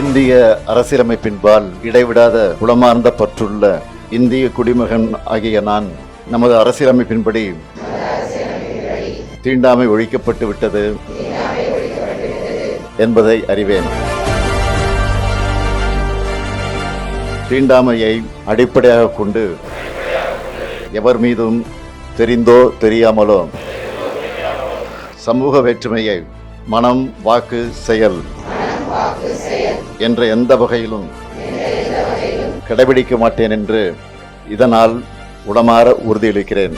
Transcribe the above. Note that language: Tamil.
இந்திய அரசியலமைப்பின்பால் இடைவிடாத உளமார்ந்த பற்றுள்ள இந்திய குடிமகன் ஆகிய நான் நமது அரசியலமைப்பின்படி தீண்டாமை ஒழிக்கப்பட்டு விட்டது என்பதை அறிவேன். தீண்டாமையை அடிப்படையாக கொண்டு எவர் மீதும் தெரிந்தோ தெரியாமலோ சமூக வேற்றுமையை மனம், வாக்கு, செயல் என்ற எந்த வகையிலும் கடைபிடிக்க மாட்டேன் என்று இதனால் உளமாற உறுதியளிக்கிறேன்.